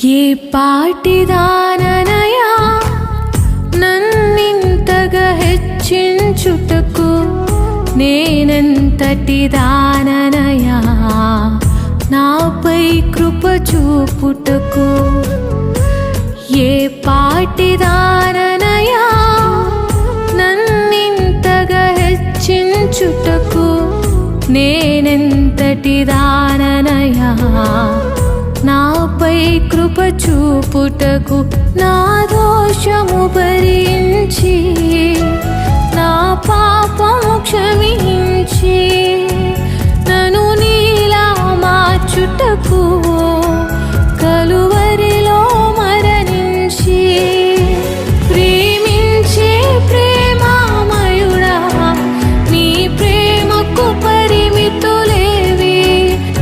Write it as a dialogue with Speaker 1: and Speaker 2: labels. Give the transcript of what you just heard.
Speaker 1: ఏ పాటిదాననయా నన్నింతగా హెచ్చించుటకు, నేనెంతటి దాననయా నాపై కృప చూపుటకు. ఏ పాటిదాననయా నన్నింతగా హెచ్చించుటకు, నేనెంతటి దాననయా నాపై కృప చూపుటకు. నా దోషము భరించి, నా పాపము క్షమించి,